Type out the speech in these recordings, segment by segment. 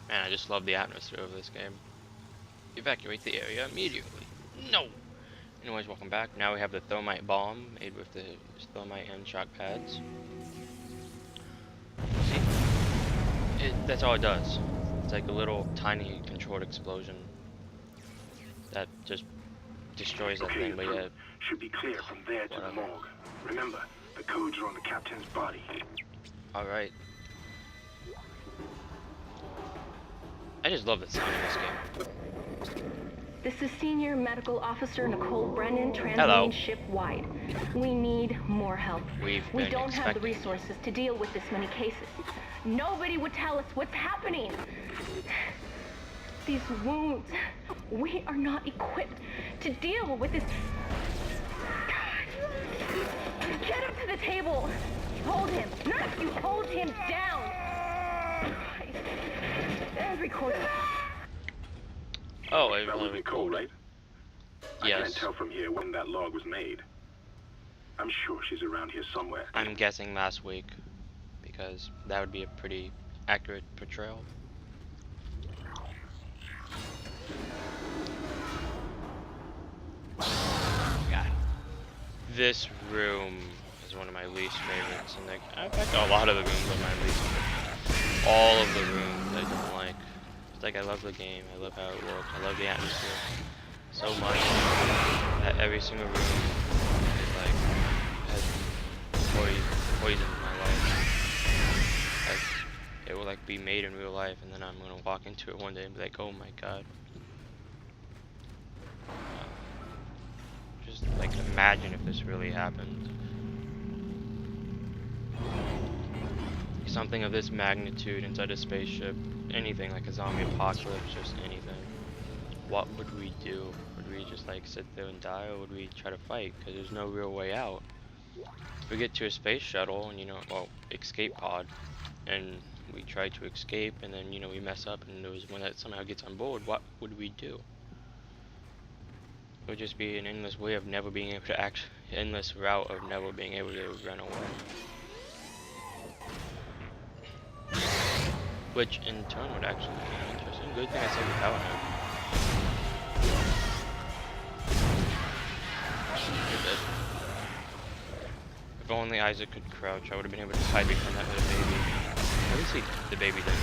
Man, I just love the atmosphere of this game. Evacuate the area immediately. No! Anyways, welcome back. Now we have the thermite bomb made with the thermite and shock pads. See? That's all it does. It's like a little tiny controlled explosion that just destroys that thing, but yeah. Should be clear from there to the morgue. Remember, the codes are on the captain's body. Alright. I just love the sound of this game. This is Senior Medical Officer Nicole Brennan translating ship-wide. We need more help. We don't have the resources to deal with this many cases. Nobody would tell us what's happening. These wounds, we are not equipped to deal with this. Get him to the table. Hold him. None of you hold him down. And record it. Oh, it was Nicole, right? Yes. I can't tell from here when that log was made. I'm sure she's around here somewhere. I'm guessing last week, because that would be a pretty accurate portrayal. God. This room is one of my least favorites, and like, in fact, a lot of the rooms are my least favorite. All of the rooms I don't like. It's like I love the game, I love how it works, I love the atmosphere so much that every single room is like has poison in my life. Like it will like be made in real life, and then I'm gonna walk into it one day and be like, oh my god. Just like imagine if this really happened. Something of this magnitude inside a spaceship, anything like a zombie apocalypse, just anything. What would we do? Would we just like sit there and die, or would we try to fight? Because there's no real way out. If we get to a space shuttle and escape pod, and we try to escape, and then we mess up, and there was one that somehow gets on board, what would we do? It would just be an endless way of never being able to endless route of never being able to run away. Which in turn would actually be interesting. Good thing I said without him. If only Isaac could crouch, I would have been able to hide behind that little baby. At least the baby didn't.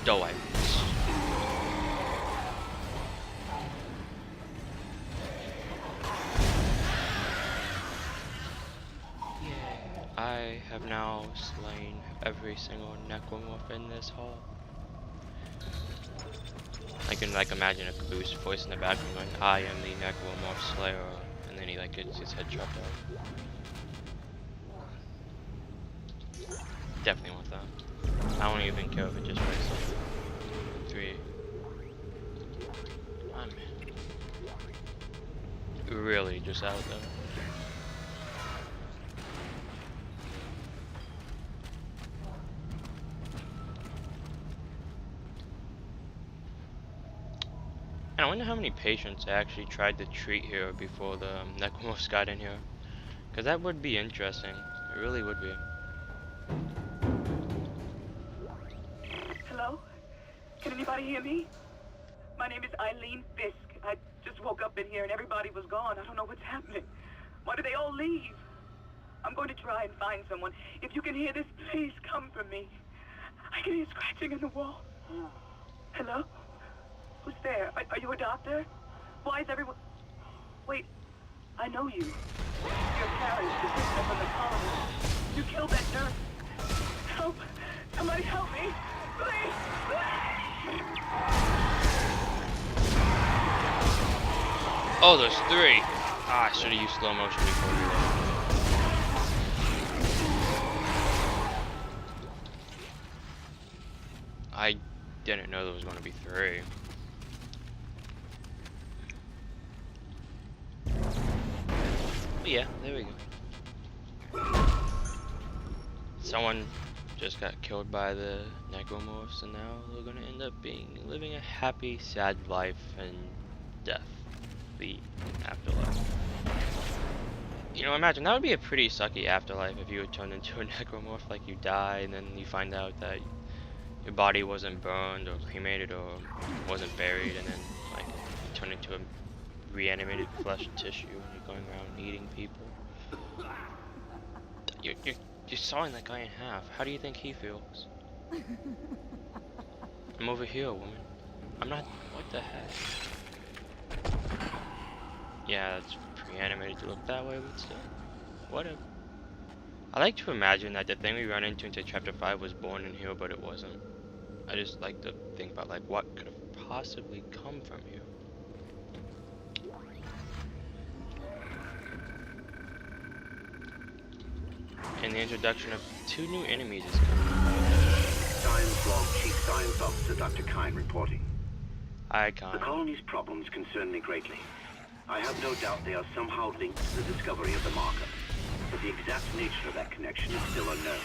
Oh, I missed. I have now slain every single necromorph in this hall. I can imagine a Caboose voice in the background going, I am the necromorph slayer, and then he gets his head chopped out. Definitely want that. I don't even care if it just breaks up. 3. I'm really just out there. And I wonder how many patients I actually tried to treat here before the necromorphs got in here. Because that would be interesting. It really would be. Hello? Can anybody hear me? My name is Eileen Fisk. I just woke up in here and everybody was gone. I don't know what's happening. Why did they all leave? I'm going to try and find someone. If you can hear this, please come for me. I can hear scratching in the wall. Hello? Who's there? Are you a doctor? Why is everyone... Wait, I know you. You're Carrie, the sister from the colony. You killed that nurse. Help! Somebody help me! Please! Oh, there's 3! Ah, I should have used slow motion before we did. I didn't know there was going to be 3. But yeah, there we go. someone just got killed by the necromorphs, and now they're gonna end up living a happy, sad life and death, the afterlife. You know, imagine that would be a pretty sucky afterlife if you were turned into a necromorph. Like, you die and then you find out that your body wasn't burned or cremated or wasn't buried, and then like you turn into a reanimated flesh and tissue and you're going around eating people. You're sawing that guy in half. How do you think he feels? I'm over here, woman. I'm not. What the heck? Yeah, it's pre-animated to look that way, but still. Whatever. I like to imagine that the thing we run into chapter 5 was born in here, but it wasn't. I just like to think about like what could have possibly come from here. And the introduction of 2 new enemies is coming. Science Log Chief Science Officer Dr. Kine reporting. Hi, Kine. The colony's problems concern me greatly. I have no doubt they are somehow linked to the discovery of the marker, but the exact nature of that connection is still unknown.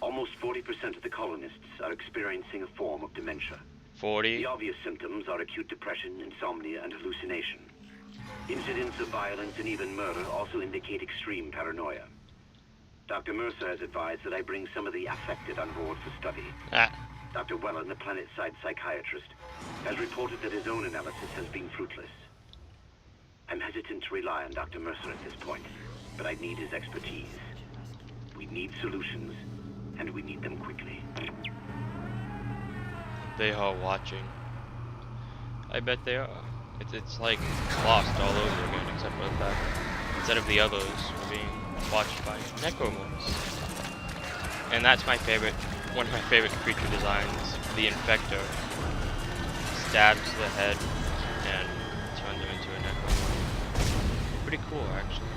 Almost 40% of the colonists are experiencing a form of dementia. 40? The obvious symptoms are acute depression, insomnia, and hallucination. Incidents of violence and even murder also indicate extreme paranoia. Dr. Mercer has advised that I bring some of the affected on board for study. Dr. Wellen, the planet-side psychiatrist, has reported that his own analysis has been fruitless. I'm hesitant to rely on Dr. Mercer at this point, but I need his expertise. We need solutions, and we need them quickly. They are watching. I bet they are. It's like Lost all over again, except for the fact that instead of the others, we're being watched by necromorphs. And that's my favorite, one of my favorite creature designs, the Infector. Stabs the head and turns him into a necromorph. Pretty cool, actually.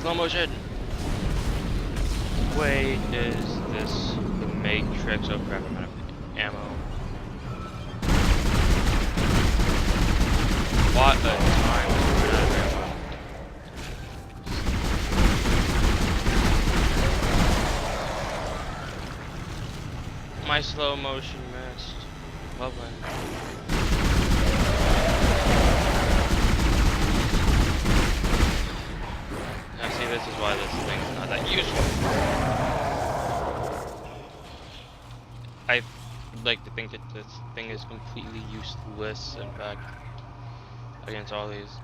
Slow motion! Wait, is this the Matrix? Oh crap, I'm out of ammo. What a time to run out of ammo. My slow motion missed. Lovely. Now see, this is why this thing's not that useful. I like to think that this thing is completely useless, in fact, against all these.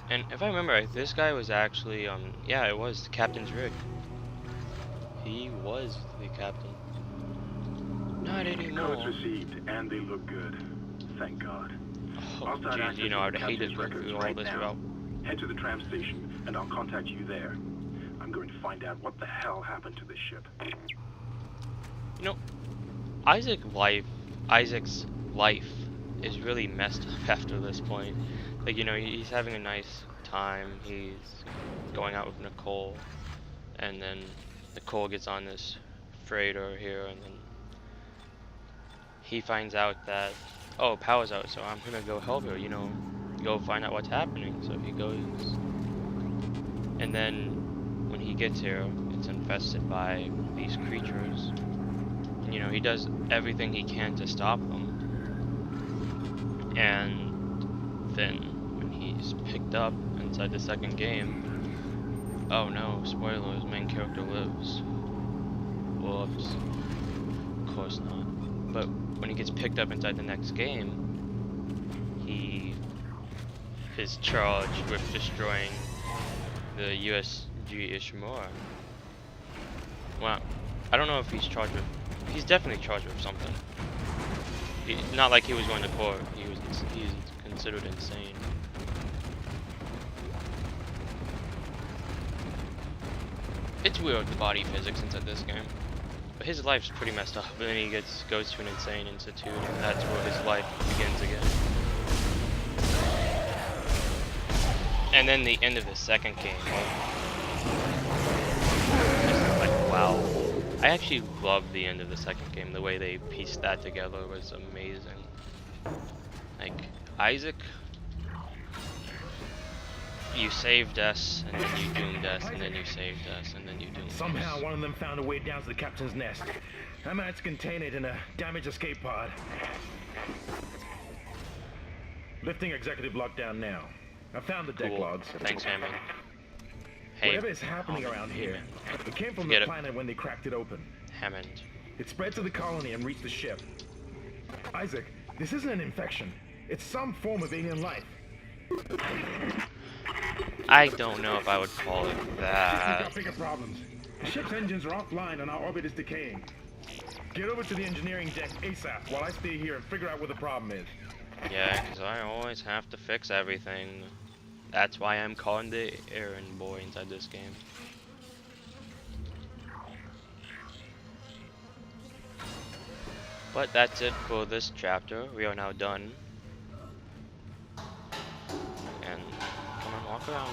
And if I remember right, this guy was actually, yeah, it was Captain's rig. He was the captain. Not anymore. Codes received, and they look good. Thank God. Oh, geez, you know, I'd hate to go through all this route. Head to the tram station, and I'll contact you there. I'm going to find out what the hell happened to this ship. You know, Isaac's life is really messed up after this point. Like, you know, he's having a nice time. He's going out with Nicole, and then Nicole gets on this freighter here, and then he finds out that, oh, power's out, so I'm gonna go help her, you know, go find out what's happening. So he goes, and then when he gets here, it's infested by these creatures. And, you know, he does everything he can to stop them. And then when he's picked up inside the second game, oh no, spoilers, main character lives. Whoops. Of course not. But when he gets picked up inside the next game, he is charged with destroying the USG Ishimura. Well, I don't know if he's charged with... He's definitely charged with something. Not like he was going to court. He's considered insane. It's weird, the body physics inside this game. But his life's pretty messed up, and then he goes to an insane institute, and that's where his life begins again. And then the end of the second game, like, wow. I actually loved the end of the second game. The way they pieced that together was amazing. Like, Isaac you saved us, and then you doomed us, and then you saved us, and then you doomed us. Somehow one of them found a way down to the captain's nest. I managed to contain it in a damaged escape pod. Lifting executive lockdown now. I found the deck Cool. logs. Thanks, Hammond. Hey, Whatever is happening around here, it came from the planet when they cracked it open. Hammond. It spread to the colony and reached the ship. Isaac, this isn't an infection. It's some form of alien life. I don't know if I would call it We've that. got bigger problems. The ship's engines are offline and our orbit is decaying. Get over to the engineering deck ASAP while I stay here and figure out what the problem is. Yeah, because I always have to fix everything. That's why I'm calling the errand boy inside this game. But that's it for this chapter. We are now done. And come on, walk around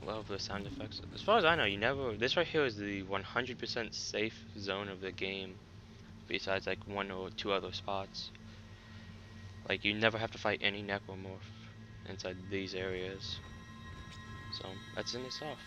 there. Love the sound effects. As far as I know, you never. This right here is the 100% safe zone of the game. Besides like 1 or 2 other spots. Like you never have to fight any necromorph inside these areas. So that's in itself.